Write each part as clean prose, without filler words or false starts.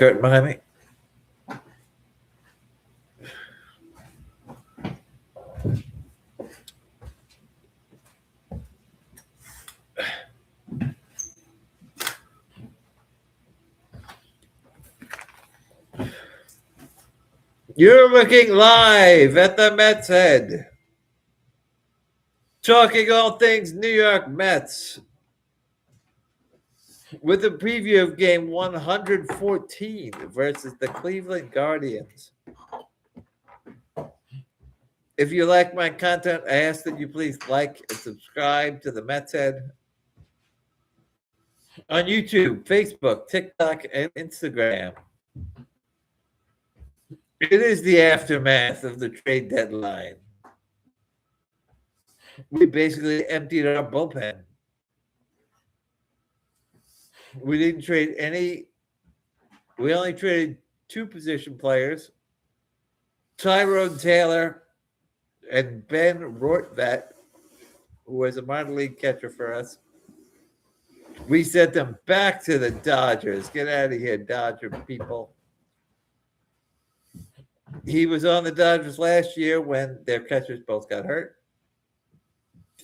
Dirt behind me. You're looking live at the Mets Head. Talking all things New York Mets with a preview of game 114 versus the Cleveland Guardians. If you like my content, I ask that you please like and subscribe to the Mets Head on YouTube, Facebook, TikTok, and Instagram. It is the aftermath of the trade deadline. We basically emptied our bullpen. We didn't trade any. We only traded two position players, Tyrone Taylor and Ben Rortvet, who was a minor league catcher for us. We sent them back to the Dodgers. Get out of here, Dodger people. He was on the Dodgers last year when their catchers both got hurt.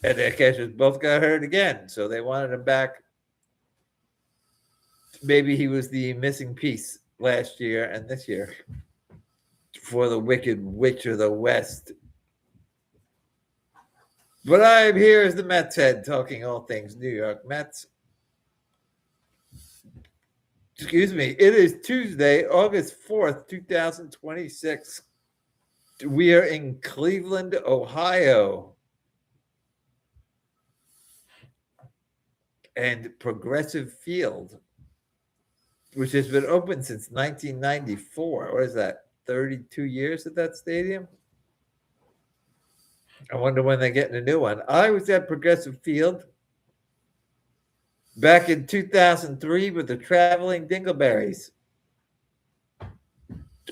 And their catchers both got hurt again. So they wanted him back. Maybe he was the missing piece last year and this year for the Wicked Witch of the West. But I'm here as the Mets Head, talking all things New York Mets. Excuse me. It is Tuesday, August 4th, 2026. We are in Cleveland, Ohio. And Progressive Field, which has been open since 1994. What is that, 32 years at that stadium? I wonder when they're getting a new one. I was at Progressive Field back in 2003 with the Traveling Dingleberries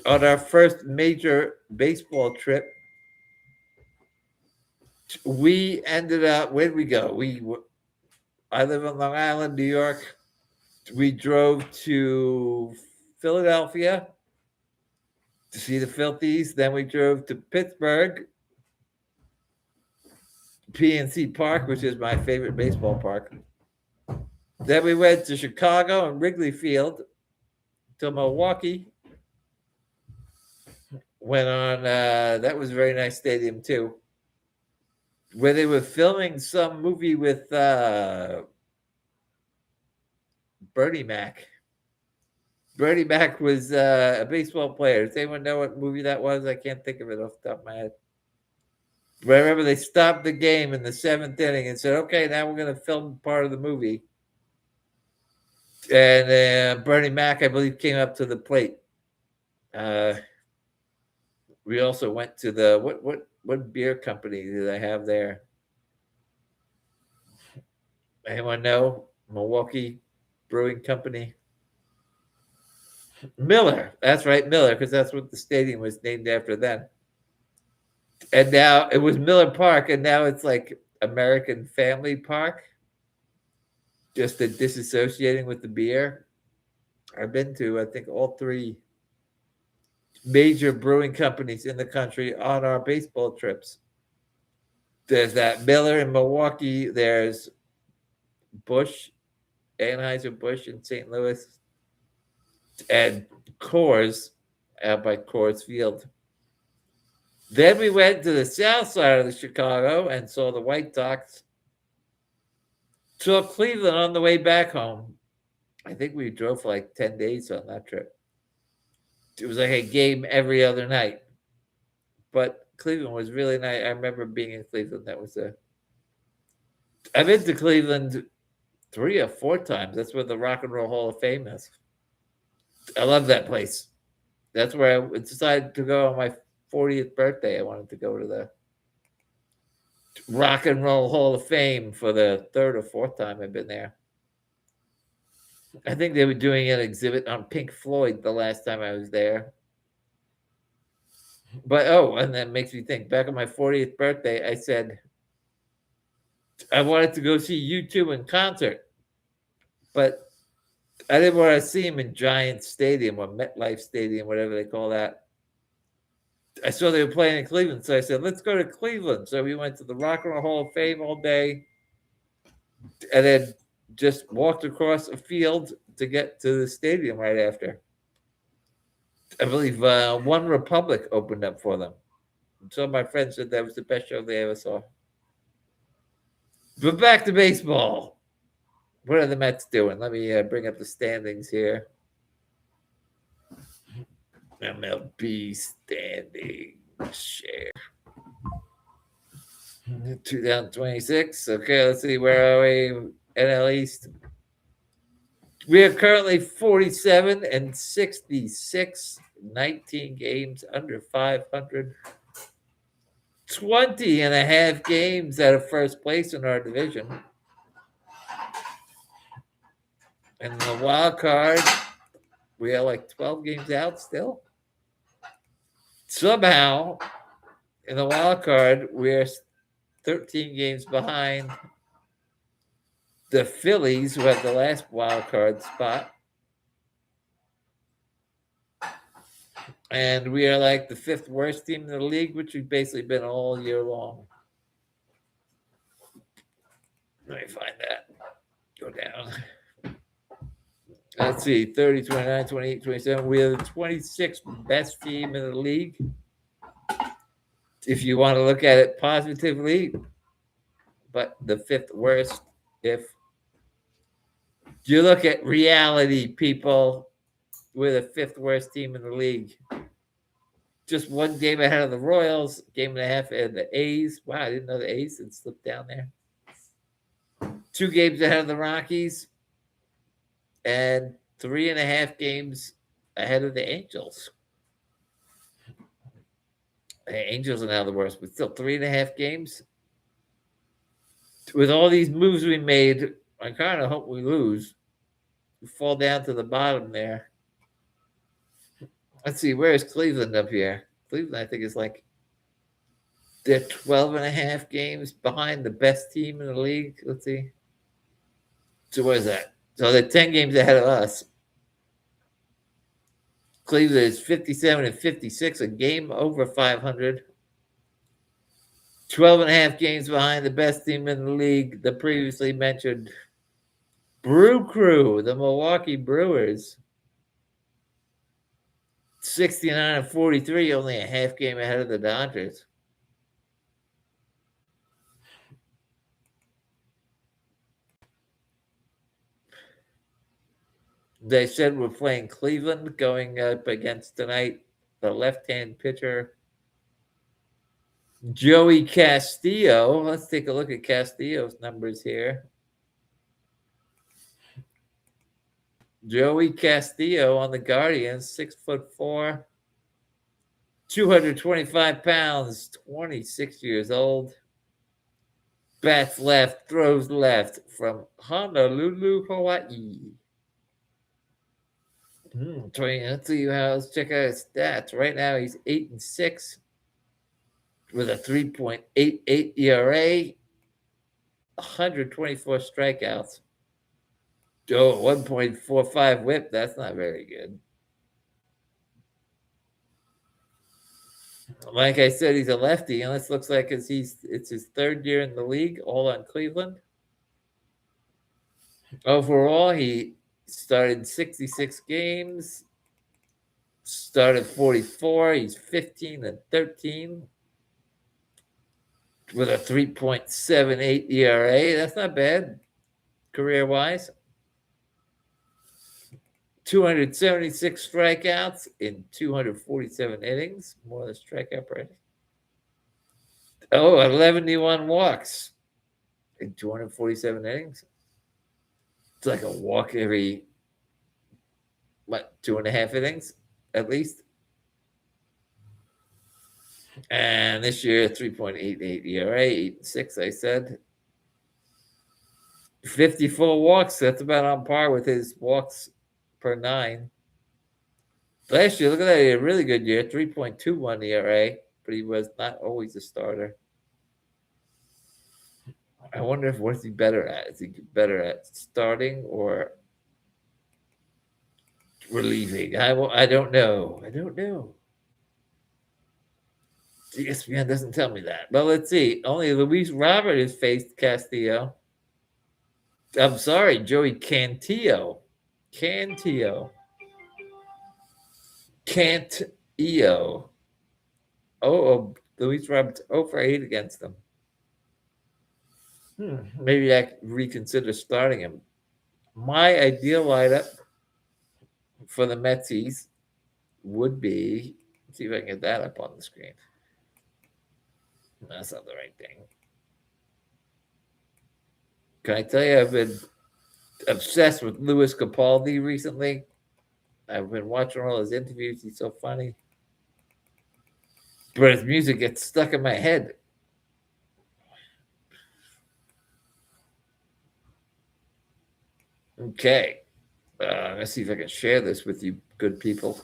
on our first major baseball trip. We ended up, where did we go? I live on Long Island, New York. We drove to Philadelphia to see the Filthies. Then we drove to Pittsburgh, PNC Park, which is my favorite baseball park. Then we went to Chicago and Wrigley Field, to Milwaukee. Went on, that was a very nice stadium too, where they were filming some movie with Bernie Mac. Bernie Mac was a baseball player. Does anyone know what movie that was? I can't think of it off the top of my head. But I remember they stopped the game in the seventh inning and said, okay, now we're going to film part of the movie. And Bernie Mac, I believe, came up to the plate. We also went to the, what beer company did I have there? Anyone know? Milwaukee Brewing Company. Miller. That's right, Miller, because that's what the stadium was named after then. And now it was Miller Park, and now it's like American Family Park. Just the disassociating with the beer. I've been to, I think, all three major brewing companies in the country on our baseball trips. There's that Miller in Milwaukee. There's Busch, Anheuser-Busch in St. Louis, and Coors out by Coors Field. Then we went to the south side of the Chicago and saw the White Sox. Saw Cleveland on the way back home. I think we drove for like 10 days on that trip. It was like a game every other night. But Cleveland was really nice. I remember being in Cleveland. I've been to Cleveland 3 or 4 times. That's where the Rock and Roll Hall of Fame is. I love that place. That's where I decided to go on my 40th birthday. I wanted to go to the Rock and Roll Hall of Fame for the 3rd or 4th time I've been there. I think they were doing an exhibit on Pink Floyd the last time I was there. But, and that makes me think, back on my 40th birthday, I said I wanted to go see U2 in concert. But I didn't want to see him in Giant Stadium or MetLife Stadium, whatever they call that. I saw they were playing in Cleveland, so I said, let's go to Cleveland. So we went to the Rock and Roll Hall of Fame all day and then just walked across a field to get to the stadium right after. I believe One Republic opened up for them. Some of my friends said that was the best show they ever saw. But back to baseball. What are the Mets doing? Let me bring up the standings here. MLB standing share. 2026. Okay, let's see. Where are we? NL East. We are currently 47 and 66, 19 games under 500. 20 and a half games out of first place in our division. And the wild card, we are like 12 games out still. Somehow, in the wild card, we're 13 games behind the Phillies, who have the last wild card spot. And we are like the fifth worst team in the league, which we've basically been all year long. Let me find that. Go down. Let's see, 30, 29, 28, 27. We are the 26th best team in the league. If you want to look at it positively, but the fifth worst if you look at reality, people. We're the fifth worst team in the league. Just one game ahead of the Royals, game and a half ahead of the A's. Wow, I didn't know the A's had slipped down there. 2 games ahead of the Rockies, and 3.5 games ahead of the Angels. The Angels are now the worst, but still 3.5 games. With all these moves we made, I kind of hope we lose. We fall down to the bottom there. Let's see, where is Cleveland up here? Cleveland, I think, is like they're 12.5 games behind the best team in the league. Let's see. So what is that? So they're 10 games ahead of us. Cleveland is 57 and 56, a game over 500. 12.5 games behind the best team in the league, the previously mentioned Brew Crew, the Milwaukee Brewers. 69 and 43, only a half game ahead of the Dodgers. They said we're playing Cleveland going up against tonight the left-hand pitcher, Joey Castillo. Let's take a look at Castillo's numbers here. Joey Castillo on the Guardians, 6'4", 225 pounds, 26 years old. Bats left, throws left from Honolulu, Hawaii. Let's see let's check out his stats. Right now he's 8 and 6 with a 3.88 ERA, 124 strikeouts. 1.45 whip. That's not very good. Like I said, he's a lefty, and this looks like it's his third year in the league, all on Cleveland. Overall, he started 66 games, started 44. He's 15 and 13 with a 3.78 ERA. That's not bad career-wise. 276 strikeouts in 247 innings, more than strikeout rate. 11 walks in 247 innings. It's like a walk every, 2.5 innings at least. And this year, 3.88 ERA, 8 and 6, I said. 54 walks. That's about on par with his walks per 9. Last year, look at that. He had a really good year, 3.21 ERA, but he was not always a starter. I wonder what is he better at? Is he better at starting or relieving. I don't know. I don't know. ESPN doesn't tell me that. But let's see. Only Luis Robert has faced Castillo. I'm sorry, Joey Cantillo. Cantillo. Cantillo. Luis Roberts 0 for 8 against them. Maybe I could reconsider starting him. My ideal lineup for the Metsies would be, let's see if I can get that up on the screen. That's not the right thing. Can I tell you, I've been obsessed with Louis Capaldi recently. I've been watching all his interviews. He's so funny. But his music gets stuck in my head. Okay. Let's see if I can share this with you good people.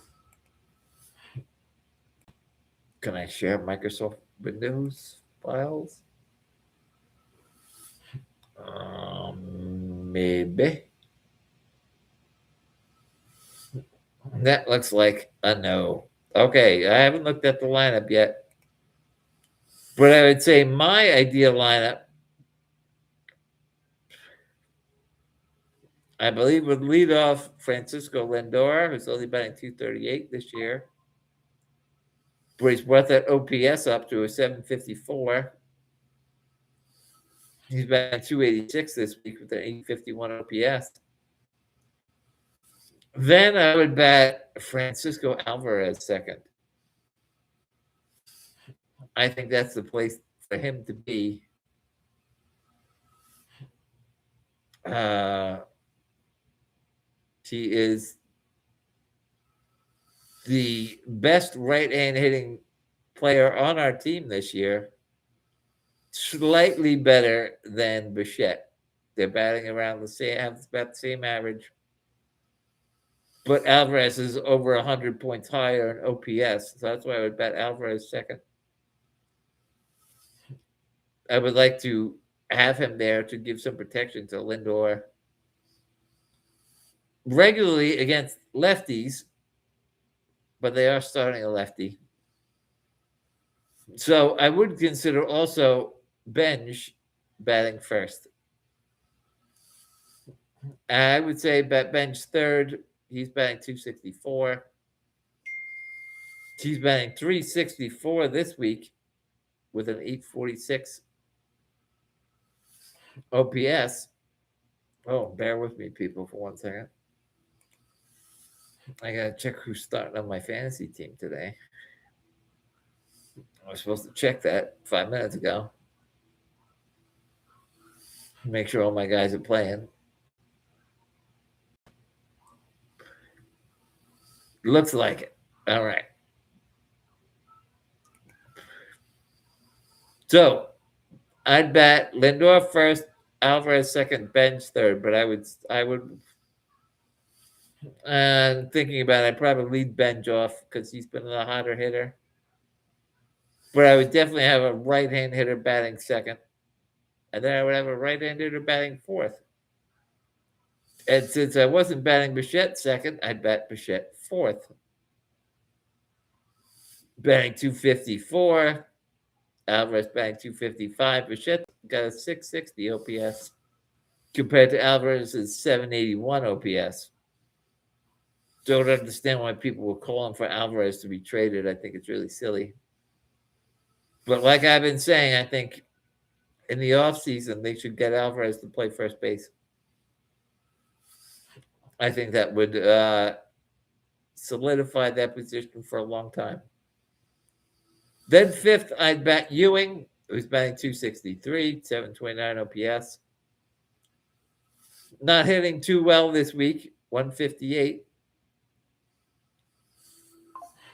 Can I share Microsoft Windows files? Maybe. That looks like a no. Okay, I haven't looked at the lineup yet. But I would say my ideal lineup, I believe, would lead off Francisco Lindor, who's only batting 238 this year. But he's brought that OPS up to a 754. He's batting 286 this week with an 851 OPS. Then I would bat Francisco Alvarez second. I think that's the place for him to be. He is the best right-hand hitting player on our team this year. Slightly better than Bichette. They're batting around the same, have about the same average. But Alvarez is over 100 points higher in OPS. So that's why I would bet Alvarez second. I would like to have him there to give some protection to Lindor. Regularly against lefties, but they are starting a lefty. So I would consider also Benj batting first. I would say bet Benj third. He's batting 264. He's batting 364 this week with an 846 OPS. Oh, bear with me, people, for 1 second. I gotta check who's starting on my fantasy team today. I was supposed to check that 5 minutes ago. Make sure all my guys are playing. Looks like it. All right. So I'd bet Lindor first, Alvarez second, Bench third. But I would thinking about it, I'd probably lead Bench off because he's been a hotter hitter. But I would definitely have a right-hand hitter batting second. And then I would have a right-hand hitter batting fourth. And since I wasn't batting Bichette second, I'd bet Bichette fourth. Batting 254. Alvarez batting 255. Bichette got a 660 OPS compared to Alvarez's 781 OPS. Don't understand why people were calling for Alvarez to be traded. I think it's really silly. But like I've been saying, I think in the offseason, they should get Alvarez to play first base. I think that would solidify that position for a long time. Then fifth, I'd bet Ewing, who's batting 263, 729 OPS. Not hitting too well this week, 158.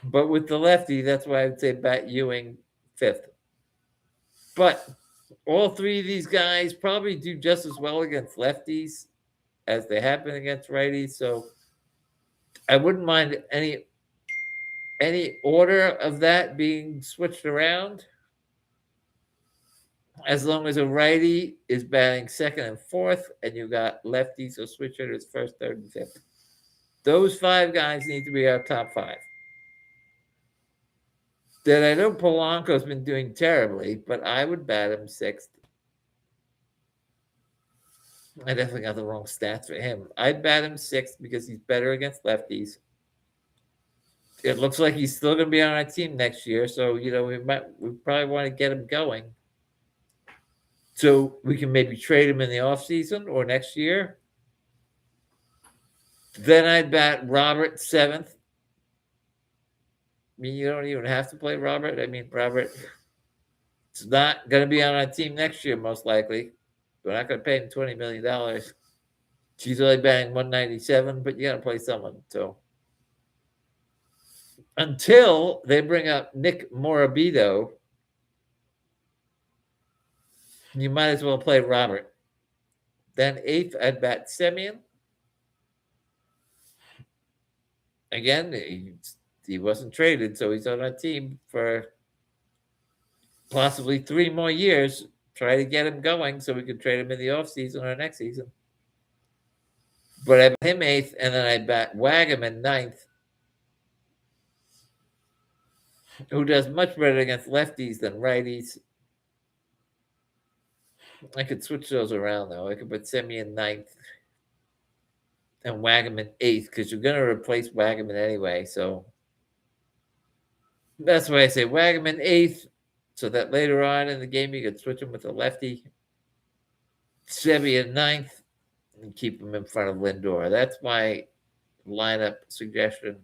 But with the lefty, that's why I would say bat Ewing fifth. But all three of these guys probably do just as well against lefties as they have been against righties. So I wouldn't mind any order of that being switched around, as long as a righty is batting second and fourth, and you got lefties or switch hitters first, third, and fifth. Those 5 guys need to be our top 5. Then I know Polanco's been doing terribly, but I would bat him 6th. I definitely got the wrong stats for him. I'd bat him 6th because he's better against lefties. It looks like he's still going to be on our team next year, so we probably want to get him going, so we can maybe trade him in the offseason or next year. Then I'd bat Robert 7th. I mean, you don't even have to play Robert. I mean, Robert is not going to be on our team next year, most likely. We're not going to pay him $20 million. She's only batting 197, but you got to play someone. So until they bring up Nick Morabito, you might as well play Robert. Then 8th, I'd bat Semien. Again, he wasn't traded, so he's on our team for possibly 3 more years. Try to get him going so we can trade him in the offseason or next season. But I bat him 8th, and then I bat Wagaman 9th, who does much better against lefties than righties. I could switch those around, though. I could put Semien 9th and Wagaman 8th, because you're going to replace Wagaman anyway. So that's why I say Wagaman 8th, so that later on in the game you could switch him with a lefty. Semien 9th, and keep him in front of Lindor. That's my lineup suggestion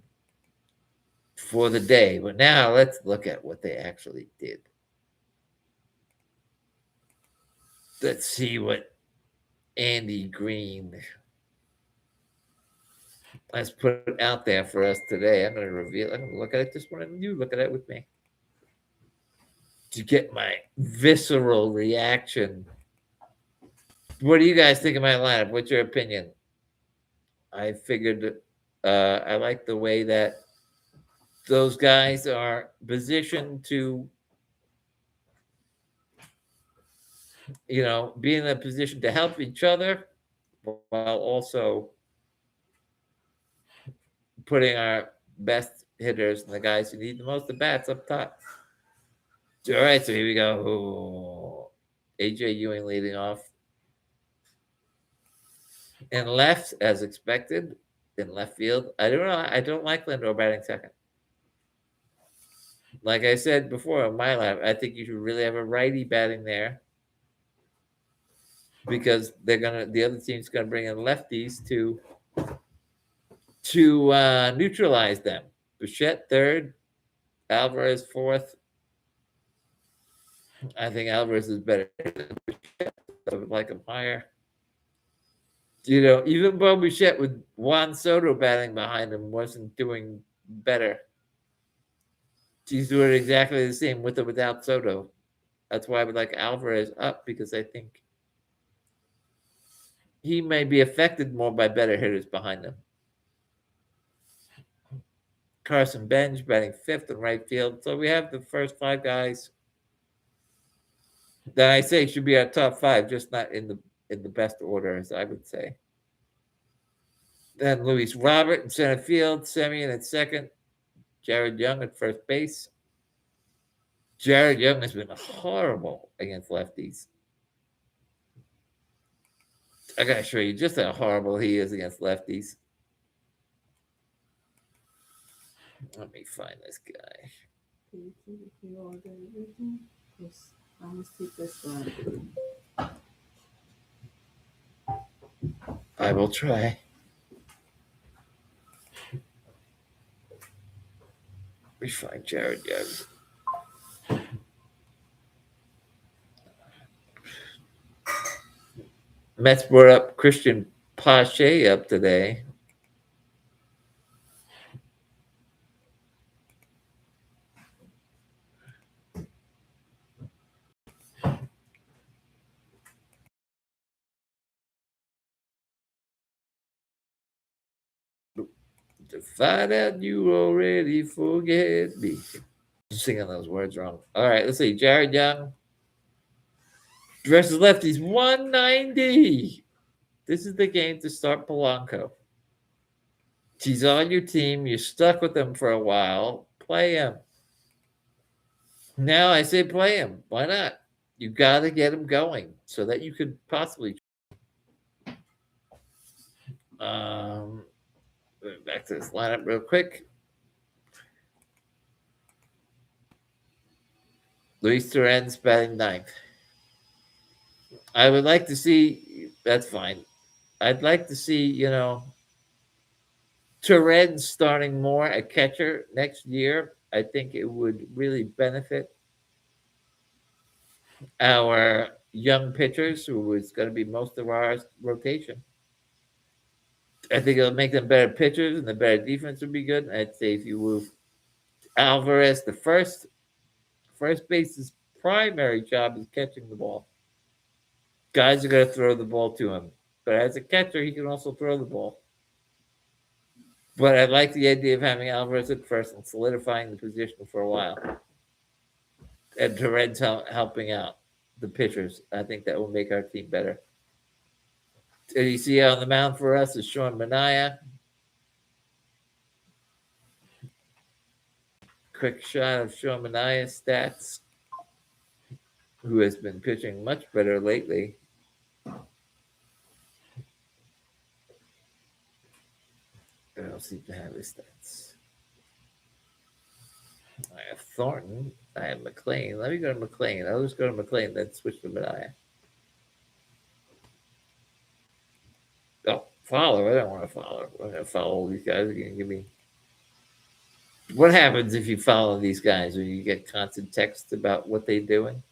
for the day. But now let's look at what they actually did. Let's see what Andy Green has put out there for us today. I'm going to reveal. I'm going to look at it this morning. You look at it with me to get my visceral reaction. What do you guys think of my lineup? What's your opinion? I figured I like the way that those guys are positioned to, be in a position to help each other while also putting our best hitters and the guys who need the most at bats up top. All right, so here we go. AJ Ewing leading off. In left, as expected, in left field. I don't know. I don't like Lindor batting second. Like I said before on my lap, I think you should really have a righty batting there, because the other team's gonna bring in lefties to neutralize them. Bichette 3rd, Alvarez 4th. I think Alvarez is better than Bichette. I would like him higher. Even Bo Bichette with Juan Soto batting behind him wasn't doing better. She's doing exactly the same with or without Soto. That's why I would like Alvarez up, because I think he may be affected more by better hitters behind him. Carson Bench batting 5th in right field. So we have the first 5 guys that I say should be our top 5, just not in the best order, as I would say. Then Luis Robert in center field, Semien at second, Jared Young at first base. Jared Young has been horrible against lefties. I gotta show you just how horrible he is against lefties. Let me find this guy. I will try. Let me find Jared Young. Mets brought up Christian Pache up today. To find out you already forget me. I'm singing those words wrong. All right, let's see. Jared Young versus lefties, 190. This is the game to start Polanco. He's on your team. You're stuck with him for a while. Play him. Now I say play him. Why not? You got to get him going so that you could possibly. Um, Back to this lineup real quick. Luis Torrens batting ninth. I would like to see. That's fine. I'd like to see, Torrens starting more at catcher next year. I think it would really benefit our young pitchers, who is going to be most of our rotation. I think it'll make them better pitchers, and the better defense would be good. I'd say if you move Alvarez, the first base's primary job is catching the ball. Guys are going to throw the ball to him, but as a catcher, he can also throw the ball. But I like the idea of having Alvarez at first and solidifying the position for a while, and Torrens helping out the pitchers. I think that will make our team better. And you see on the mound for us is Sean Manaea. Quick shot of Sean Manaea's stats, who has been pitching much better lately. I don't seem to have his stats. I have Thornton. I have McLean. Let me go to McLean. I'll just go to McLean, then switch to Manaea. Oh, Fowler. I don't want to follow. I'm going to follow these guys. Are going to give me. What happens if you follow these guys? When you get constant text about what they're doing?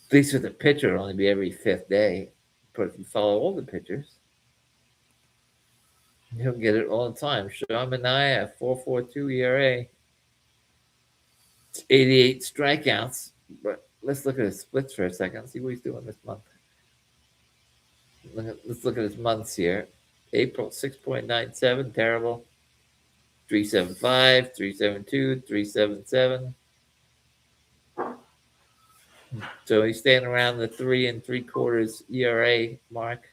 At least with the pitcher, it'll only be every fifth day. But if you follow all the pitchers, you'll get it all the time. Sean Manaea, 4.42 ERA. 88 strikeouts. But let's look at his splits for a second. See what he's doing this month. Let's look at his months here. April, 6.97, terrible. 3.75, 3.72, 3.77. So he's staying around the 3 3/4 ERA mark.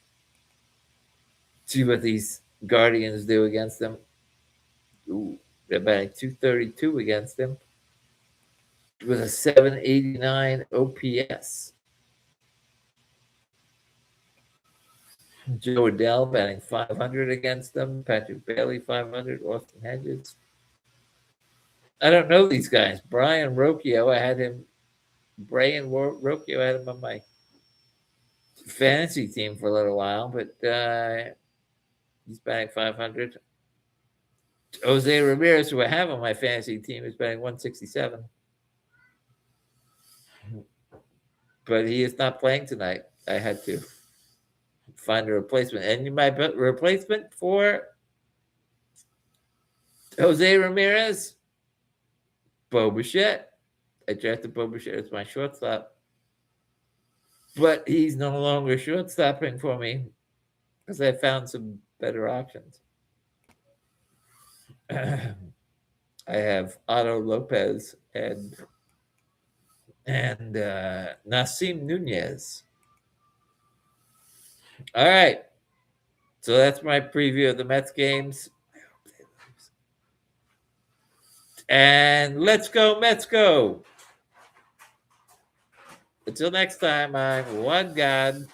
See what these Guardians do against them. Ooh, they're batting 232 against him with a 789 OPS. Joe Adell batting 500 against them. Patrick Bailey 500. Austin Hedges. I don't know these guys. Brian Rocchio, I had him on my fantasy team for a little while, but he's batting 500. Jose Ramirez, who I have on my fantasy team, is batting 167. But he is not playing tonight. I had to find a replacement. And my replacement for Jose Ramirez, Bo Bichette. I drafted Bo Bichette as my shortstop. But he's no longer shortstopping for me because I found some better options. I have Otto Lopez and Nasim Nunez. All right. So that's my preview of the Mets games. And let's go, Mets go. Until next time, I'm One God.